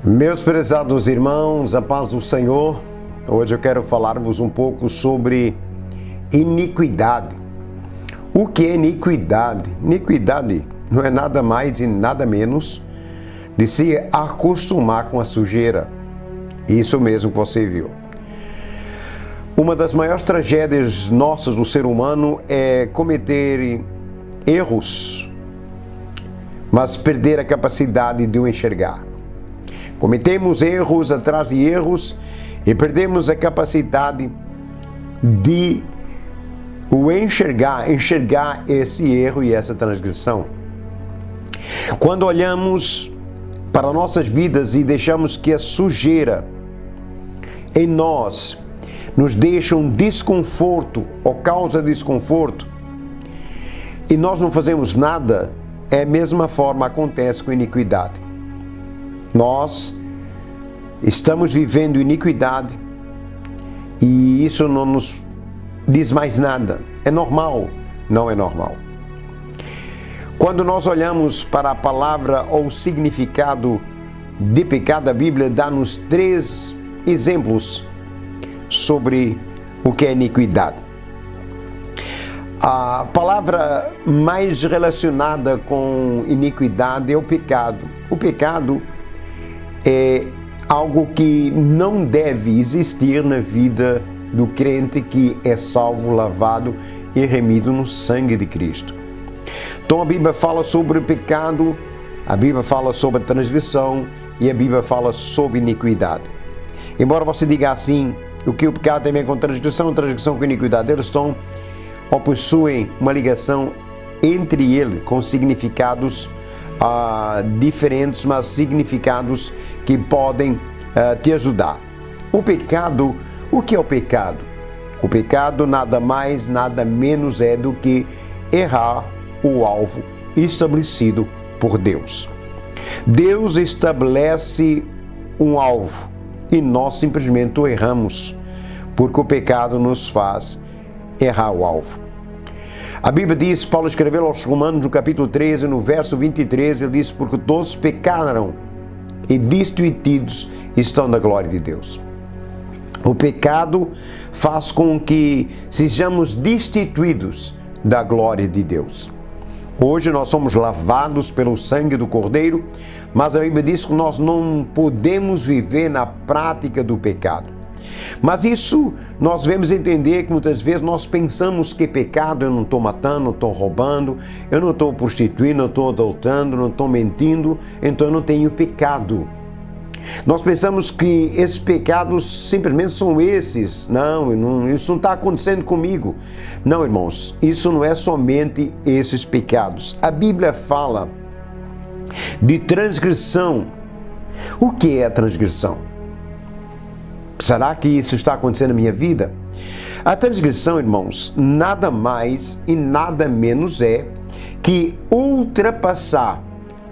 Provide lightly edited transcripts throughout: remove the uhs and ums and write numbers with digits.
Meus prezados irmãos, a paz do Senhor. Hoje eu quero falar-vos um pouco sobre iniquidade. O que é iniquidade? Iniquidade não é nada mais e nada menos de se acostumar com a sujeira. Isso mesmo que você viu. Uma das maiores tragédias nossas do ser humano é cometer erros, mas perder a capacidade de o enxergar. Cometemos erros atrás de erros e perdemos a capacidade de o enxergar esse erro e essa transgressão. Quando olhamos para nossas vidas e deixamos que a sujeira em nós nos deixa um desconforto ou causa desconforto e nós não fazemos nada, é a mesma forma que acontece com a iniquidade. Nós estamos vivendo iniquidade e isso não nos diz mais nada. É normal? Não é normal. Quando nós olhamos para a palavra ou o significado de pecado, a Bíblia dá-nos 3 exemplos sobre o que é iniquidade. A palavra mais relacionada com iniquidade é o pecado. O pecado é algo que não deve existir na vida do crente que é salvo, lavado e remido no sangue de Cristo. Então a Bíblia fala sobre o pecado, a Bíblia fala sobre a transgressão e a Bíblia fala sobre iniquidade. Embora você diga assim, o que o pecado tem a ver com transgressão com iniquidade, eles estão ou possuem uma ligação entre ele com significados diferentes, mas significados que podem te ajudar. O pecado, o que é o pecado? O pecado nada mais, nada menos é do que errar o alvo estabelecido por Deus. Deus estabelece um alvo e nós simplesmente o erramos, porque o pecado nos faz errar o alvo. A Bíblia diz, Paulo escreveu aos Romanos no capítulo 13, no verso 23, ele diz, porque todos pecaram e destituídos estão da glória de Deus. O pecado faz com que sejamos destituídos da glória de Deus. Hoje nós somos lavados pelo sangue do Cordeiro, mas a Bíblia diz que nós não podemos viver na prática do pecado. Mas isso nós devemos entender que muitas vezes nós pensamos que pecado, eu não estou matando, não estou roubando, eu não estou prostituindo, não estou adulterando, não estou mentindo, então eu não tenho pecado. Nós pensamos que esses pecados simplesmente são esses. Não, isso não está acontecendo comigo. Não, irmãos, isso não é somente esses pecados. A Bíblia fala de transgressão. O que é a transgressão? Será que isso está acontecendo na minha vida? A transgressão, irmãos, nada mais e nada menos é que ultrapassar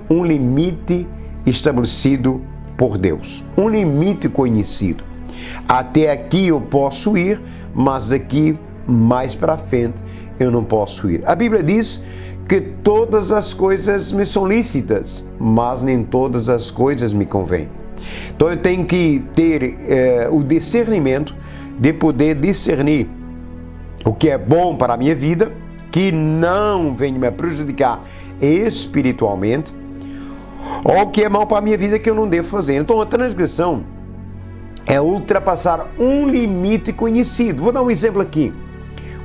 um limite estabelecido por Deus, um limite conhecido. Até aqui eu posso ir, mas aqui mais para frente eu não posso ir. A Bíblia diz que todas as coisas me são lícitas, mas nem todas as coisas me convêm. Então eu tenho que ter o discernimento de poder discernir o que é bom para a minha vida, que não venha me prejudicar espiritualmente, ou o que é mal para a minha vida que eu não devo fazer. Então a transgressão é ultrapassar um limite conhecido. Vou dar um exemplo aqui.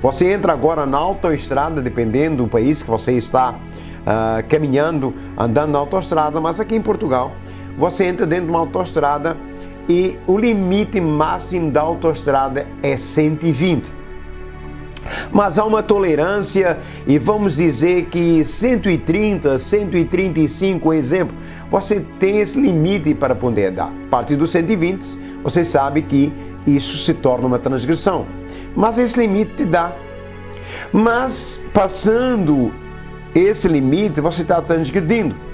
Você entra agora na autoestrada, dependendo do país que você está caminhando, andando na autoestrada, mas aqui em Portugal, você entra dentro de uma autoestrada e o limite máximo da autoestrada é 120. Mas há uma tolerância e vamos dizer que 130, 135, exemplo, você tem esse limite para poder dar. A partir dos 120, você sabe que isso se torna uma transgressão. Mas esse limite te dá. Mas passando esse limite, você está transgredindo.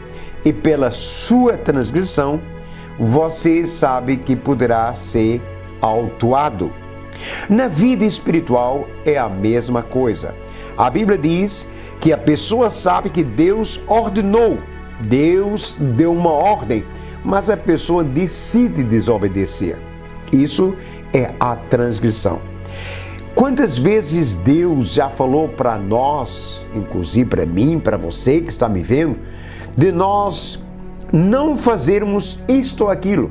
E pela sua transgressão, você sabe que poderá ser autuado. Na vida espiritual é a mesma coisa. A Bíblia diz que a pessoa sabe que Deus ordenou, Deus deu uma ordem mas a pessoa decide desobedecer. Isso é a transgressão. Quantas vezes Deus já falou para nós, inclusive para mim, para você que está me vendo, de nós não fazermos isto ou aquilo,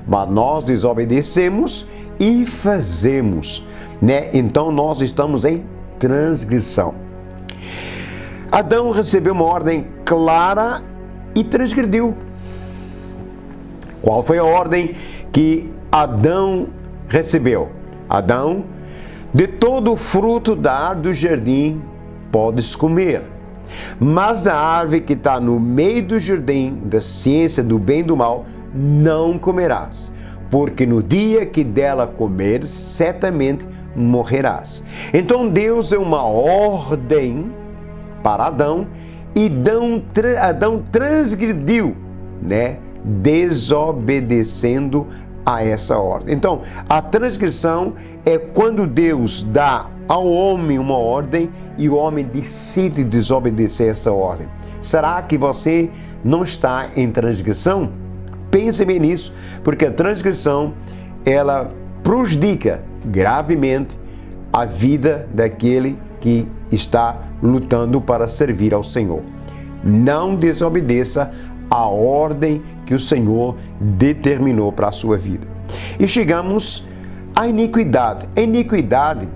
mas nós desobedecemos e fazemos, né? Então nós estamos em transgressão. Adão recebeu uma ordem clara e transgrediu. Qual foi a ordem que Adão recebeu? Adão, de todo o fruto da árvore do jardim podes comer, mas da árvore que está no meio do jardim, da ciência do bem e do mal, não comerás, porque no dia que dela comeres, certamente morrerás. Então Deus deu uma ordem para Adão e Adão transgrediu, né? Desobedecendo a essa ordem. Então, a transgressão é quando Deus dá ao homem uma ordem e o homem decide desobedecer essa ordem. Será que você não está em transgressão? Pense bem nisso, porque a transgressão, ela prejudica gravemente a vida daquele que está lutando para servir ao Senhor. Não desobedeça a ordem que o Senhor determinou para a sua vida. E chegamos à iniquidade. A iniquidade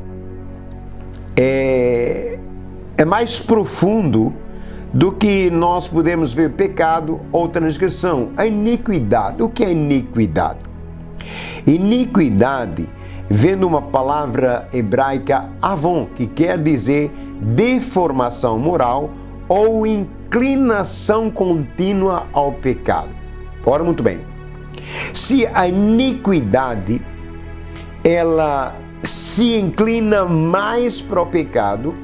é mais profundo do que nós podemos ver pecado ou transgressão. A iniquidade, o que é iniquidade? Iniquidade vem de uma palavra hebraica avon, que quer dizer deformação moral ou inclinação contínua ao pecado. Ora, muito bem. Se a iniquidade ela se inclina mais para o pecado,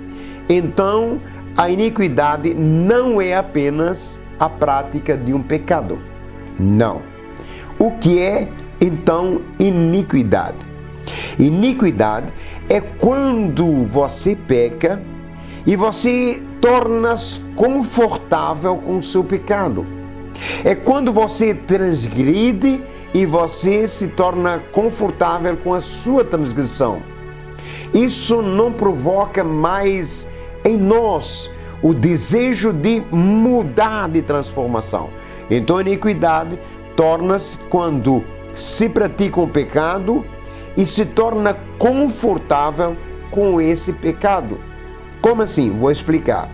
então a iniquidade não é apenas a prática de um pecado. Não. O que é, então, iniquidade? Iniquidade é quando você peca e você torna-se confortável com o seu pecado. É quando você transgride e você se torna confortável com a sua transgressão. Isso não provoca mais em nós o desejo de mudar, de transformação. Então a iniquidade torna-se quando se pratica um pecado e se torna confortável com esse pecado. Como assim? Vou explicar.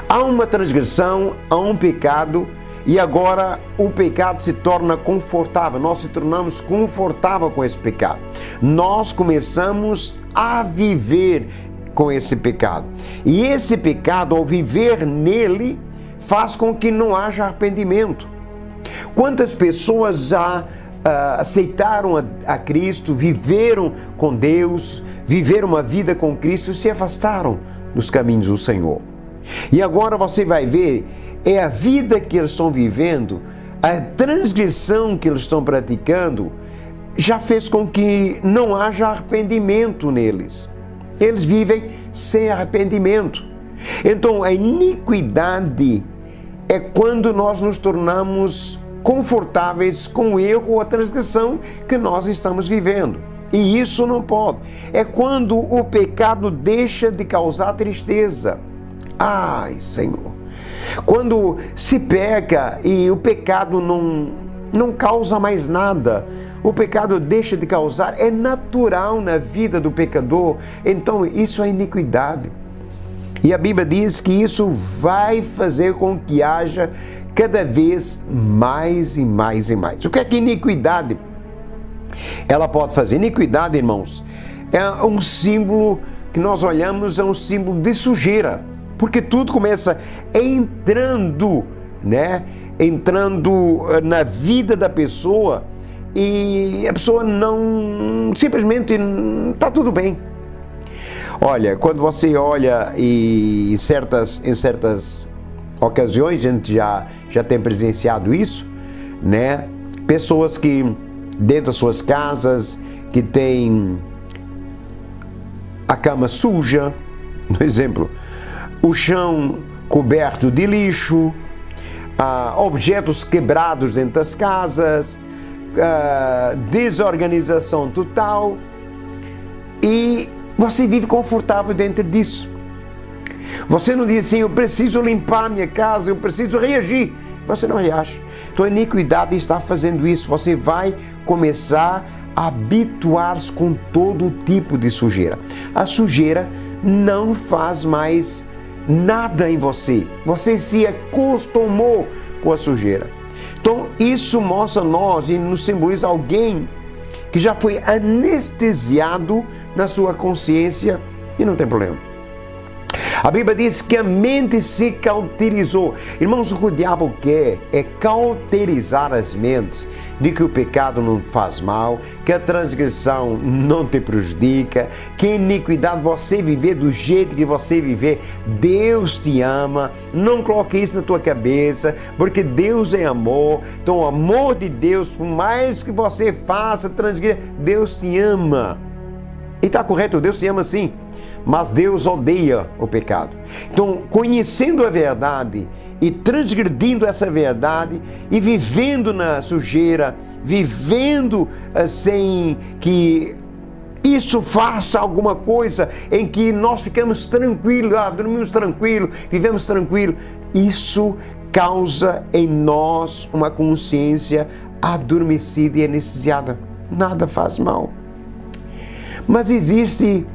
Há uma transgressão, há um pecado e agora o pecado se torna confortável. Nós se tornamos confortável com esse pecado. Nós começamos a viver com esse pecado. E esse pecado, ao viver nele, faz com que não haja arrependimento. Quantas pessoas já aceitaram a Cristo, viveram com Deus, viveram uma vida com Cristo e se afastaram dos caminhos do Senhor? E agora você vai ver, é a vida que eles estão vivendo, a transgressão que eles estão praticando, já fez com que não haja arrependimento neles. Eles vivem sem arrependimento. Então, a iniquidade é quando nós nos tornamos confortáveis com o erro ou a transgressão que nós estamos vivendo. E isso não pode. É quando o pecado deixa de causar tristeza. Ai, Senhor! Quando se peca e o pecado não causa mais nada, o pecado deixa de causar, é natural na vida do pecador, então isso é iniquidade. E a Bíblia diz que isso vai fazer com que haja cada vez mais e mais e mais. O que é que iniquidade ela pode fazer? Iniquidade, irmãos, é um símbolo que nós olhamos, é um símbolo de sujeira, porque tudo começa entrando na vida da pessoa e a pessoa não, simplesmente está tudo bem. Olha, quando você olha e em certas ocasiões, a gente já tem presenciado isso, né? Pessoas que dentro das suas casas, que têm a cama suja, por exemplo, o chão coberto de lixo, objetos quebrados dentro das casas, desorganização total, e você vive confortável dentro disso. Você não diz assim, eu preciso limpar a minha casa, eu preciso reagir. Você não reage. Então a iniquidade está fazendo isso. Você vai começar a habituar-se com todo tipo de sujeira. A sujeira não faz mais nada em você. Você se acostumou com a sujeira. Então isso mostra a nós e nos simboliza alguém que já foi anestesiado na sua consciência e não tem problema. A Bíblia diz que a mente se cauterizou. Irmãos, o que o diabo quer é cauterizar as mentes de que o pecado não faz mal, que a transgressão não te prejudica, que a iniquidade você viver do jeito que você viver, Deus te ama. Não coloque isso na tua cabeça, porque Deus é amor. Então o amor de Deus, por mais que você faça transgredir, Deus te ama. E está correto, Deus te ama sim, mas Deus odeia o pecado. Então, conhecendo a verdade e transgredindo essa verdade e vivendo na sujeira, vivendo sem que isso faça alguma coisa em que nós ficamos tranquilos, dormimos tranquilo, vivemos tranquilo, isso causa em nós uma consciência adormecida e anestesiada. Nada faz mal. Mas existe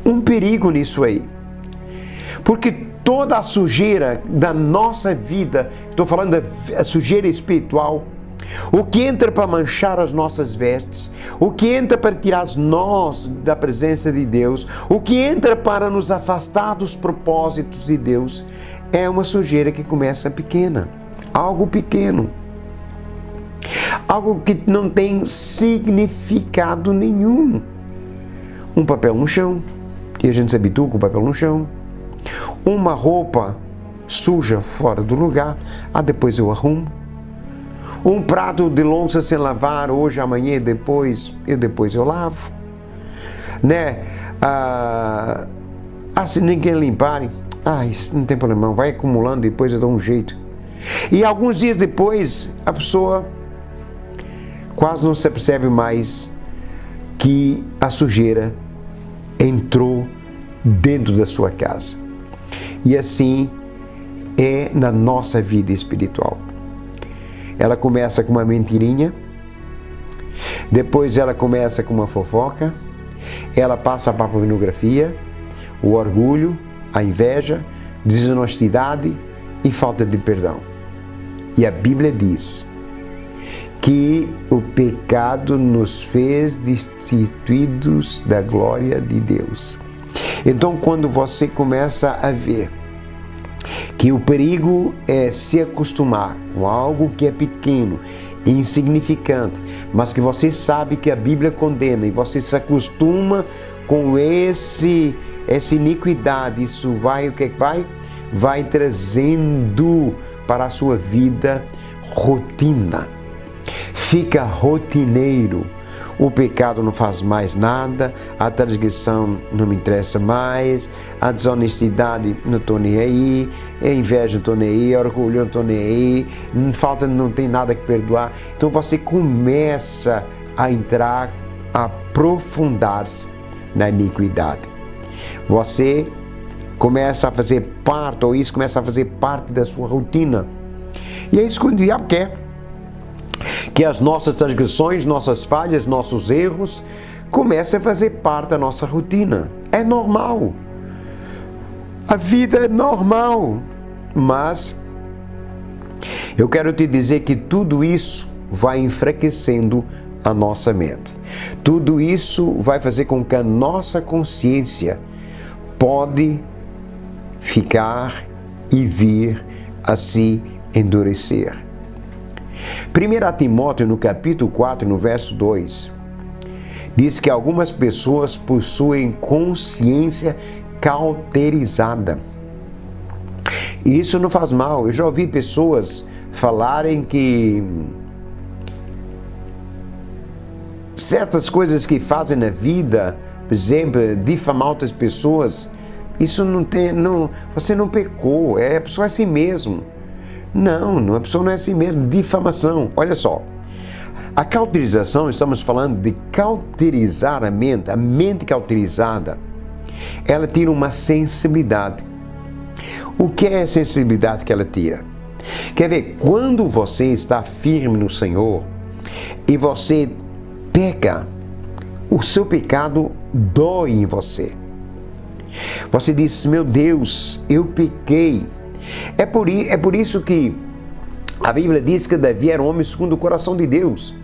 um perigo nisso aí, porque toda a sujeira da nossa vida, estou falando da sujeira espiritual, o que entra para manchar as nossas vestes, o que entra para tirar nós da presença de Deus, o que entra para nos afastar dos propósitos de Deus, é uma sujeira que começa pequena, algo pequeno. Algo que não tem significado nenhum. Um papel no chão, e a gente se habitua com o papel no chão. Uma roupa suja fora do lugar, depois eu arrumo. Um prato de louça sem lavar, hoje, amanhã, depois eu lavo. Né? Se ninguém limpar, isso não tem problema, vai acumulando, depois eu dou um jeito. E alguns dias depois, a pessoa quase não se percebe mais que a sujeira entrou dentro da sua casa. E assim é na nossa vida espiritual. Ela começa com uma mentirinha, depois ela começa com uma fofoca, ela passa para a pornografia, o orgulho, a inveja, desonestidade e falta de perdão. E a Bíblia diz que o pecado nos fez destituídos da glória de Deus. Então, quando você começa a ver que o perigo é se acostumar com algo que é pequeno, insignificante, mas que você sabe que a Bíblia condena e você se acostuma com essa iniquidade, isso vai, o que vai? Vai trazendo para a sua vida rotina. Fica rotineiro. O pecado não faz mais nada, a transgressão não me interessa mais, a desonestidade não estou nem aí, a inveja não estou nem aí, a orgulho não estou nem aí, não tem nada que perdoar. Então você começa a entrar, a aprofundar-se na iniquidade. Você começa a fazer parte, ou isso começa a fazer parte da sua rotina. E é isso que o diabo quer. Que as nossas transgressões, nossas falhas, nossos erros comecem a fazer parte da nossa rotina. É normal. A vida é normal. Mas eu quero te dizer que tudo isso vai enfraquecendo a nossa mente. Tudo isso vai fazer com que a nossa consciência pode ficar e vir a se endurecer. 1 Timóteo, no capítulo 4, no verso 2, diz que algumas pessoas possuem consciência cauterizada. E isso não faz mal. Eu já ouvi pessoas falarem que certas coisas que fazem na vida, por exemplo, difamar outras pessoas, isso você não pecou, a pessoa é assim mesmo. Não, a pessoa não é assim mesmo. Difamação. Olha só. A cauterização, estamos falando de cauterizar a mente cauterizada, ela tira uma sensibilidade. O que é a sensibilidade que ela tira? Quer ver, quando você está firme no Senhor e você peca, o seu pecado dói em você. Você diz, meu Deus, eu pequei. É por isso que a Bíblia diz que Davi era um homem segundo o coração de Deus.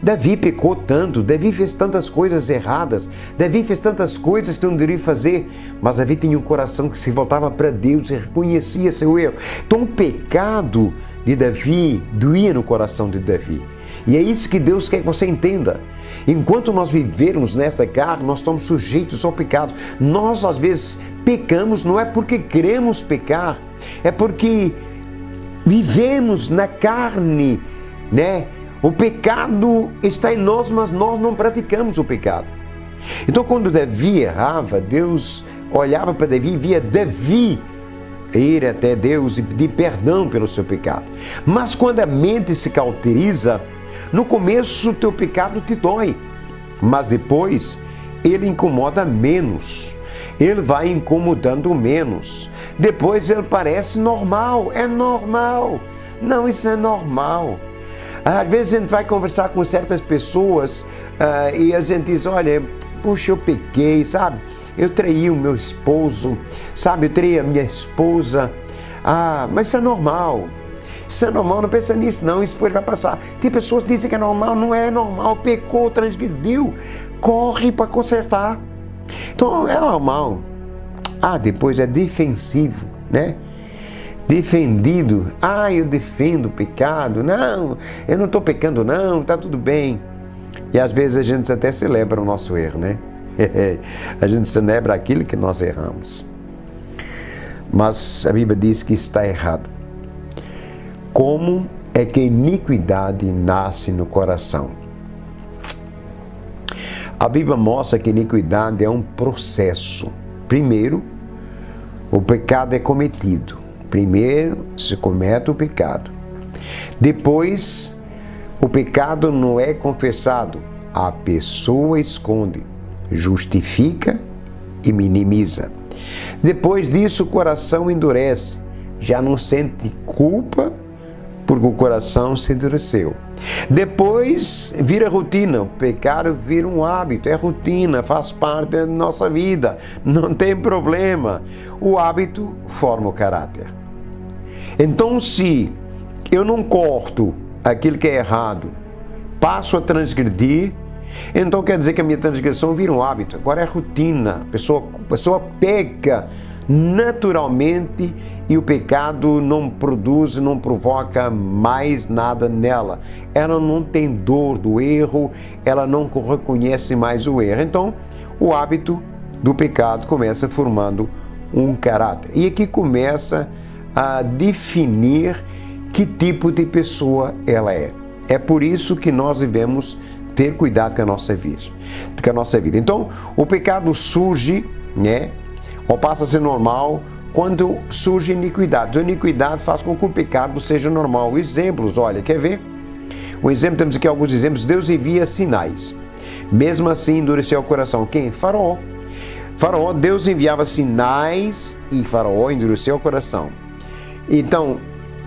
Davi pecou tanto, Davi fez tantas coisas erradas, Davi fez tantas coisas que não deveria fazer, mas Davi tinha um coração que se voltava para Deus e reconhecia seu erro. Então o pecado de Davi doía no coração de Davi. E é isso que Deus quer que você entenda. Enquanto nós vivermos nessa carne, nós estamos sujeitos ao pecado. Nós às vezes pecamos, não é porque queremos pecar, é porque vivemos na carne, né? O pecado está em nós, mas nós não praticamos o pecado. Então, quando Davi errava, Deus olhava para Davi e via Davi ir até Deus e pedir perdão pelo seu pecado. Mas quando a mente se cauteriza, no começo o teu pecado te dói, mas depois ele incomoda menos. Ele vai incomodando menos. Depois ele parece normal. É normal. Não, isso é normal. Às vezes a gente vai conversar com certas pessoas e a gente diz, olha, puxa, eu pequei, sabe? Eu traí o meu esposo, sabe? Eu traí a minha esposa. Mas isso é normal. Isso é normal, não pensa nisso não, isso depois vai passar. Tem pessoas que dizem que é normal, não é normal, pecou, transgrediu, corre para consertar. Então é normal. Depois é defensivo, né? Defendido, eu defendo o pecado, não, eu não estou pecando não, está tudo bem. E às vezes a gente até celebra o nosso erro, né? A gente celebra aquilo que nós erramos. Mas a Bíblia diz que está errado. Como é que a iniquidade nasce no coração? A Bíblia mostra que a iniquidade é um processo. Primeiro, o pecado é cometido. Primeiro se comete o pecado. Depois, o pecado não é confessado. A pessoa esconde, justifica e minimiza. Depois disso, o coração endurece. Já não sente culpa porque o coração se endureceu. Depois vira rotina. O pecado vira um hábito. É rotina, faz parte da nossa vida. Não tem problema. O hábito forma o caráter. Então, se eu não corto aquilo que é errado, passo a transgredir, então quer dizer que a minha transgressão vira um hábito. Agora é rotina. A pessoa peca naturalmente e o pecado não produz, não provoca mais nada nela. Ela não tem dor do erro, ela não reconhece mais o erro. Então, o hábito do pecado começa formando um caráter. E aqui começa a definir que tipo de pessoa ela é. É por isso que nós devemos ter cuidado com a nossa vida. Então, o pecado surge, né? Ou passa a ser normal quando surge iniquidade. A iniquidade faz com que o pecado seja normal. Exemplos, olha, quer ver? Um exemplo, temos aqui alguns exemplos. Deus envia sinais. Mesmo assim, endureceu o coração. Quem? Faraó. Deus enviava sinais e Faraó endureceu o coração. Então,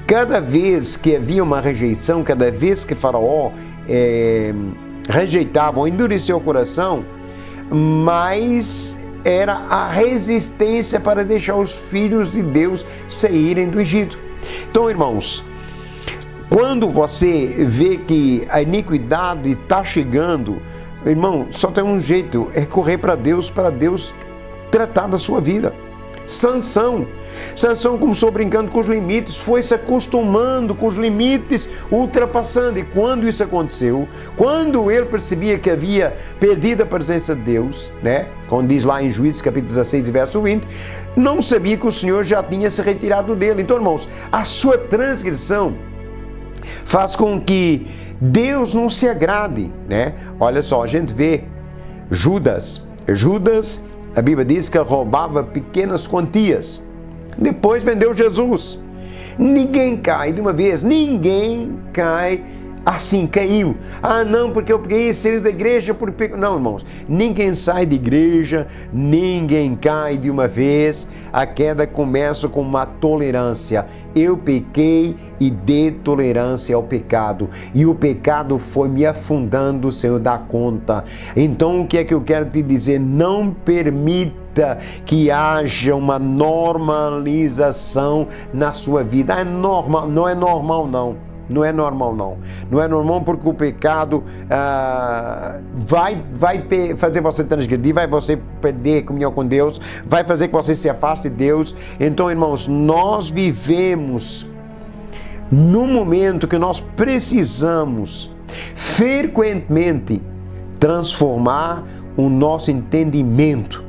cada vez que havia uma rejeição, cada vez que Faraó rejeitava ou endureceu o coração, mais era a resistência para deixar os filhos de Deus saírem do Egito. Então, irmãos, quando você vê que a iniquidade está chegando, irmão, só tem um jeito, é correr para Deus tratar da sua vida. Sansão começou brincando com os limites, foi se acostumando com os limites, ultrapassando. E quando isso aconteceu, quando ele percebia que havia perdido a presença de Deus, né? Como diz lá em Juízes capítulo 16, verso 20, não sabia que o Senhor já tinha se retirado dele. Então, irmãos, a sua transgressão faz com que Deus não se agrade, né? Olha só, a gente vê Judas, a Bíblia diz que ele roubava pequenas quantias. Depois vendeu Jesus. Ninguém cai de uma vez, ninguém cai assim, caiu. Ah, não, porque eu peguei e saí da igreja por pecado. Não, irmãos, ninguém sai de igreja, ninguém cai de uma vez. A queda começa com uma tolerância. Eu pequei e dei tolerância ao pecado. E o pecado foi me afundando sem eu dar conta. Então, o que é que eu quero te dizer? Não permita que haja uma normalização na sua vida. É normal, não é normal, não. Não é normal, não. Não é normal porque o pecado vai fazer você transgredir, vai você perder a comunhão com Deus, vai fazer que você se afaste de Deus. Então, irmãos, nós vivemos num momento que nós precisamos frequentemente transformar o nosso entendimento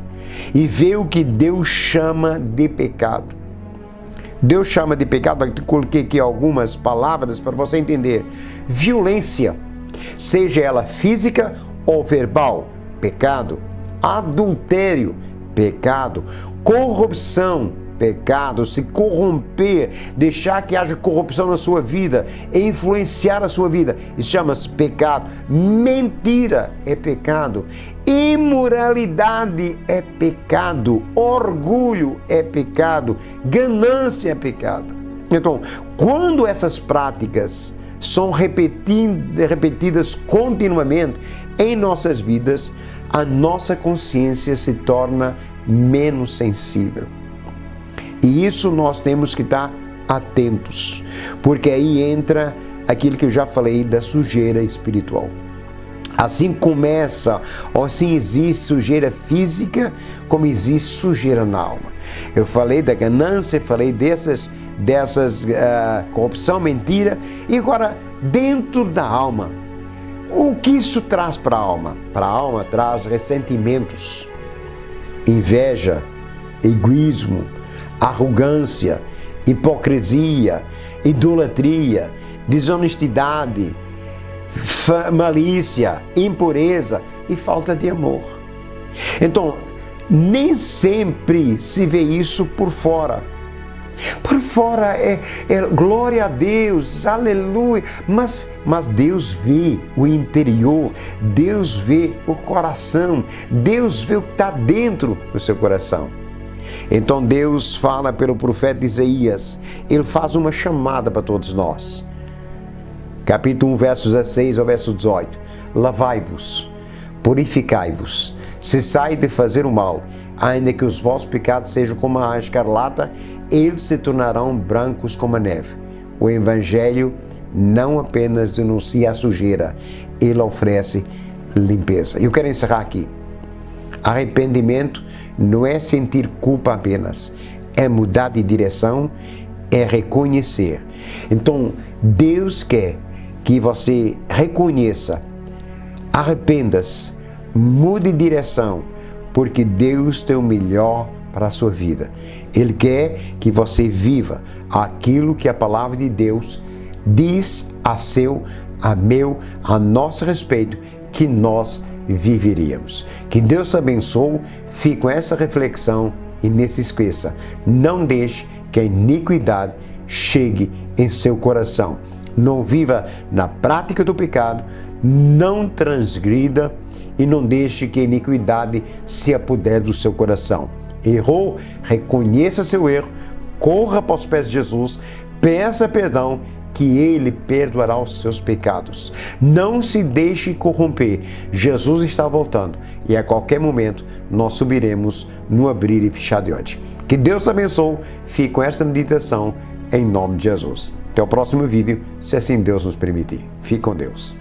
e ver o que Deus chama de pecado. Deus chama de pecado, eu coloquei aqui algumas palavras para você entender. Violência, seja ela física ou verbal, pecado. Adultério, pecado. Corrupção, pecado. Se corromper, deixar que haja corrupção na sua vida, influenciar a sua vida, isso chama-se pecado. Mentira é pecado. Imoralidade é pecado. Orgulho é pecado. Ganância é pecado. Então, quando essas práticas são repetidas continuamente em nossas vidas, a nossa consciência se torna menos sensível. E isso nós temos que estar atentos, porque aí entra aquilo que eu já falei da sujeira espiritual. Assim começa, ou assim existe sujeira física, como existe sujeira na alma. Eu falei da ganância, falei dessas corrupção, mentira, e agora dentro da alma, o que isso traz para a alma? Para a alma traz ressentimentos, inveja, egoísmo, arrogância, hipocrisia, idolatria, desonestidade, malícia, impureza e falta de amor. Então, nem sempre se vê isso por fora. Por fora é glória a Deus, aleluia, mas Deus vê o interior, Deus vê o coração, Deus vê o que está dentro do seu coração. Então Deus fala pelo profeta Isaías, ele faz uma chamada para todos nós. Capítulo 1, versos 16 ao verso 18. Lavai-vos, purificai-vos, cessai de fazer o mal, ainda que os vossos pecados sejam como a escarlata, eles se tornarão brancos como a neve. O Evangelho não apenas denuncia a sujeira, ele oferece limpeza. Eu quero encerrar aqui. Arrependimento não é sentir culpa apenas, é mudar de direção, é reconhecer. Então, Deus quer que você reconheça, arrependa-se, mude de direção, porque Deus tem o melhor para a sua vida. Ele quer que você viva aquilo que a palavra de Deus diz a seu, a meu, a nosso respeito, que nós viveríamos. Que Deus te abençoe, fique com essa reflexão e não se esqueça, não deixe que a iniquidade chegue em seu coração. Não viva na prática do pecado, não transgrida e não deixe que a iniquidade se apodere do seu coração. Errou, reconheça seu erro, corra para os pés de Jesus, peça perdão, que Ele perdoará os seus pecados. Não se deixe corromper. Jesus está voltando e a qualquer momento nós subiremos no abrir e fechar de olhos. Que Deus te abençoe. Fique com esta meditação em nome de Jesus. Até o próximo vídeo, se assim Deus nos permitir. Fique com Deus.